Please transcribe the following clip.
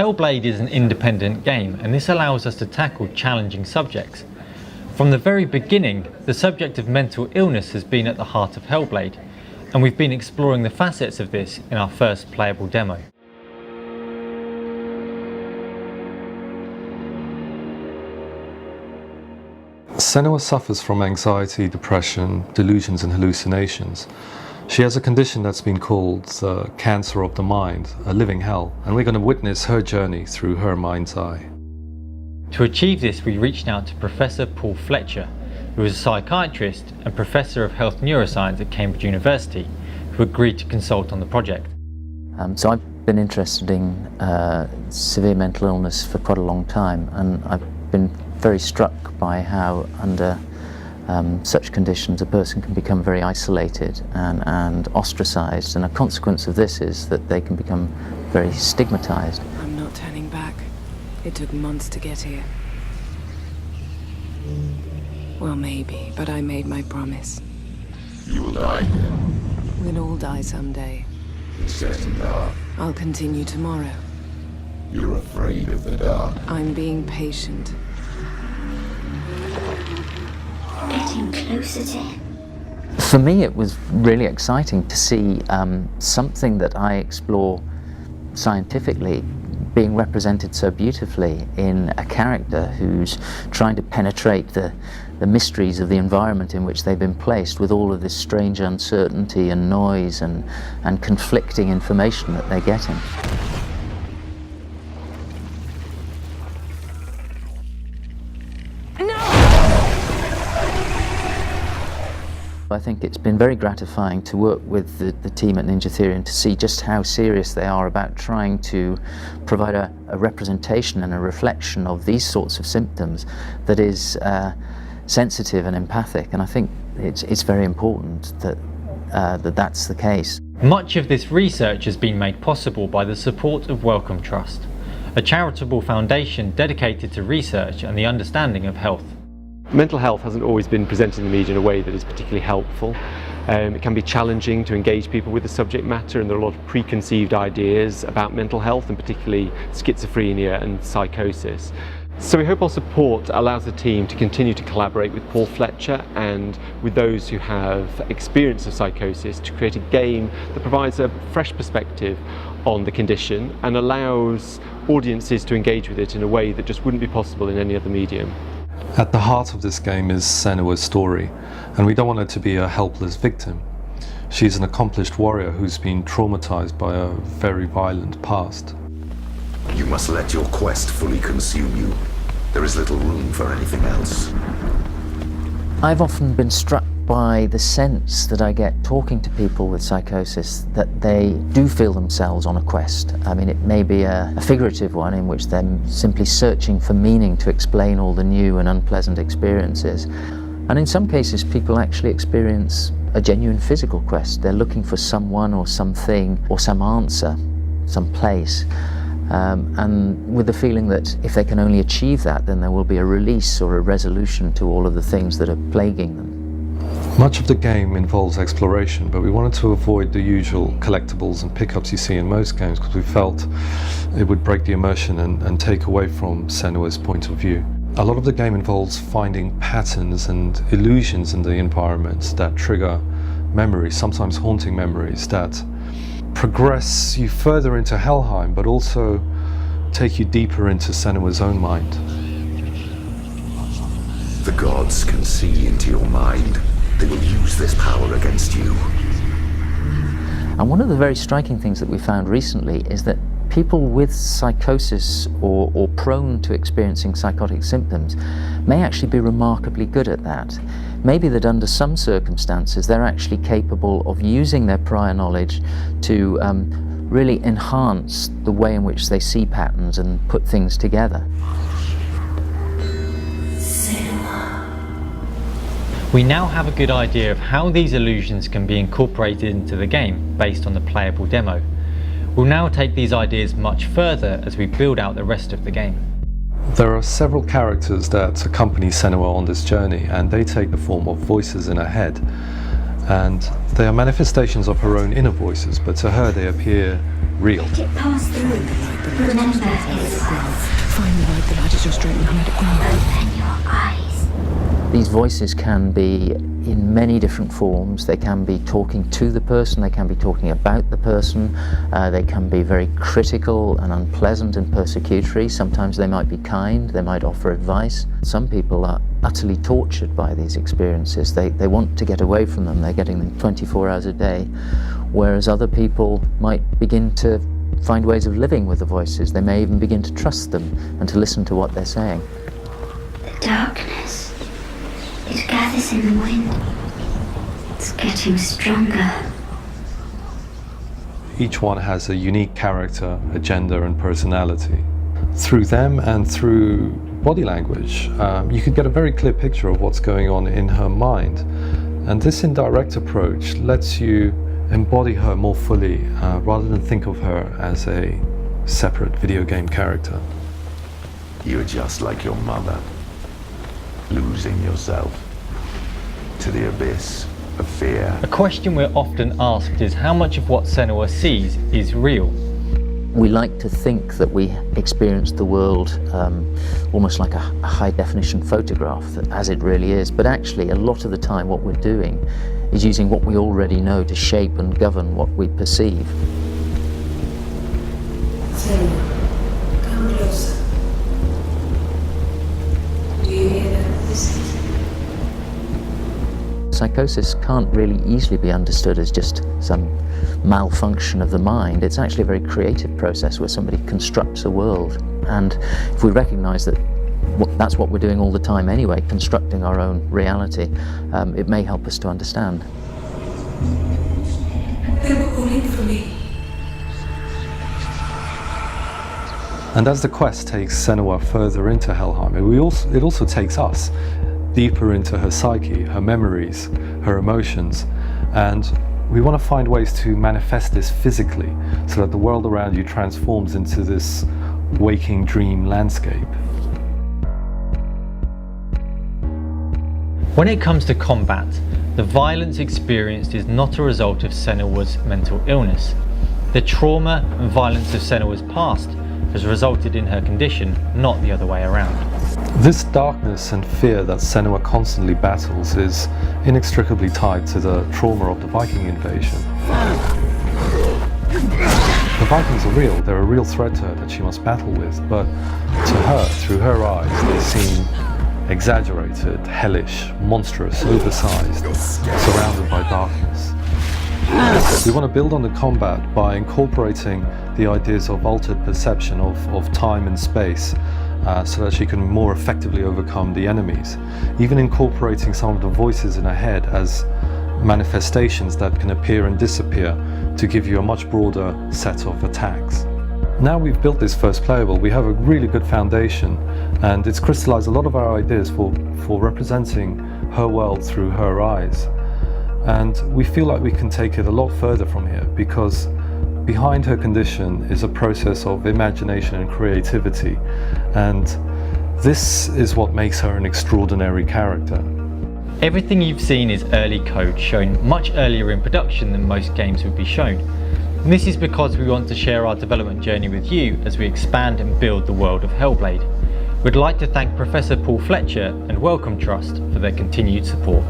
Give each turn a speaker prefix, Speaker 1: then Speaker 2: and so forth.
Speaker 1: Hellblade is an independent game, and this allows us to tackle challenging subjects. From the very beginning, the subject of mental illness has been at the heart of Hellblade, and we've been exploring the facets of this in our first playable demo.
Speaker 2: Senua suffers from anxiety, depression, delusions and hallucinations. She has a condition that's been called cancer of the mind, a living hell, and we're going to witness her journey through her mind's eye.
Speaker 1: To achieve this, we reached out to Professor Paul Fletcher, who is a psychiatrist and Professor of Health Neuroscience at Cambridge University, who agreed to consult on the project.
Speaker 3: So I've been interested in severe mental illness for quite a long time, and I've been very struck by how under such conditions a person can become very isolated and ostracized, and a consequence of this is that they can become very stigmatized.
Speaker 4: I'm not turning back. It took months to get here. Well, maybe, but I made my promise.
Speaker 5: You will die here.
Speaker 4: We'll all die someday.
Speaker 5: It's getting dark.
Speaker 4: I'll continue tomorrow.
Speaker 5: You're afraid of the dark.
Speaker 4: I'm being patient.
Speaker 6: Getting closer to him.
Speaker 3: For me, it was really exciting to see something that I explore scientifically being represented so beautifully in a character who's trying to penetrate the mysteries of the environment in which they've been placed, with all of this strange uncertainty and noise and conflicting information that they're getting. I think it's been very gratifying to work with the team at Ninja Theory and to see just how serious they are about trying to provide a representation and a reflection of these sorts of symptoms that is sensitive and empathic, and I think it's very important that that's the case.
Speaker 1: Much of this research has been made possible by the support of Wellcome Trust, a charitable foundation dedicated to research and the understanding of health.
Speaker 7: Mental health hasn't always been presented in the media in a way that is particularly helpful. It can be challenging to engage people with the subject matter, and there are a lot of preconceived ideas about mental health, and particularly schizophrenia and psychosis. So we hope our support allows the team to continue to collaborate with Paul Fletcher and with those who have experience of psychosis to create a game that provides a fresh perspective on the condition and allows audiences to engage with it in a way that just wouldn't be possible in any other medium.
Speaker 2: At the heart of this game is Senua's story, and we don't want her to be a helpless victim. She's an accomplished warrior who's been traumatized by a very violent past.
Speaker 5: You must let your quest fully consume you. There is little room for anything else.
Speaker 3: I've often been struck by the sense that I get talking to people with psychosis that they do feel themselves on a quest. I mean, it may be a figurative one in which they're simply searching for meaning to explain all the new and unpleasant experiences. And in some cases, people actually experience a genuine physical quest. They're looking for someone or something or some answer, some place. And with the feeling that if they can only achieve that, then there will be a release or a resolution to all of the things that are plaguing them.
Speaker 2: Much of the game involves exploration, but we wanted to avoid the usual collectibles and pickups you see in most games because we felt it would break the immersion and take away from Senua's point of view. A lot of the game involves finding patterns and illusions in the environment that trigger memories, sometimes haunting memories, that progress you further into Helheim, but also take you deeper into Senua's own mind.
Speaker 5: The gods can see into your mind. They will use this power against you.
Speaker 3: And one of the very striking things that we found recently is that people with psychosis or prone to experiencing psychotic symptoms may actually be remarkably good at that. Maybe that under some circumstances they're actually capable of using their prior knowledge to really enhance the way in which they see patterns and put things together.
Speaker 1: We now have a good idea of how these illusions can be incorporated into the game based on the playable demo. We'll now take these ideas much further as we build out the rest of the game.
Speaker 2: There are several characters that accompany Senua on this journey, and they take the form of voices in her head. And they are manifestations of her own inner voices, but to her they appear real.
Speaker 6: Let it pass through. Remember his words.
Speaker 4: Find the light that lights your straight behind it.
Speaker 6: Open your eyes.
Speaker 3: These voices can be in many different forms. They can be talking to the person, they can be talking about the person, they can be very critical and unpleasant and persecutory. Sometimes they might be kind, they might offer advice. Some people are utterly tortured by these experiences. They want to get away from them, they're getting them 24 hours a day, whereas other people might begin to find ways of living with the voices. They may even begin to trust them and to listen to what they're saying.
Speaker 6: The darkness. It gathers in the wind. It's getting stronger.
Speaker 2: Each one has a unique character, agenda and personality. Through them and through body language, you could get a very clear picture of what's going on in her mind. And this indirect approach lets you embody her more fully rather than think of her as a separate video game character.
Speaker 5: You're just like your mother, losing yourself to the abyss of fear.
Speaker 1: A question we're often asked is how much of what Senua sees is real?
Speaker 3: We like to think that we experience the world almost like a high-definition photograph, as it really is, but actually a lot of the time what we're doing is using what we already know to shape and govern what we perceive.
Speaker 4: Senua, come closer. Do you hear that voice?
Speaker 3: Psychosis can't really easily be understood as just some malfunction of the mind. It's actually a very creative process where somebody constructs a world. And if we recognize that that's what we're doing all the time anyway, constructing our own reality, it may help us to understand.
Speaker 4: They were calling for me.
Speaker 2: And as the quest takes Senua further into Helheim, it also takes us deeper into her psyche, her memories, her emotions, and we want to find ways to manifest this physically so that the world around you transforms into this waking dream landscape.
Speaker 1: When it comes to combat, the violence experienced is not a result of Senua's mental illness. The trauma and violence of Senua's past has resulted in her condition, not the other way around.
Speaker 2: This darkness and fear that Senua constantly battles is inextricably tied to the trauma of the Viking invasion. The Vikings are real, they're a real threat to her that she must battle with, but to her, through her eyes, they seem exaggerated, hellish, monstrous, oversized, surrounded by darkness. We want to build on the combat by incorporating the ideas of altered perception of time and space so that she can more effectively overcome the enemies, even incorporating some of the voices in her head as manifestations that can appear and disappear to give you a much broader set of attacks. Now we've built this first playable, we have a really good foundation, and it's crystallized a lot of our ideas for representing her world through her eyes. And we feel like we can take it a lot further from here, because behind her condition is a process of imagination and creativity, and this is what makes her an extraordinary character.
Speaker 1: Everything you've seen is early code, shown much earlier in production than most games would be shown. And this is because we want to share our development journey with you as we expand and build the world of Hellblade. We'd like to thank Professor Paul Fletcher and Wellcome Trust for their continued support.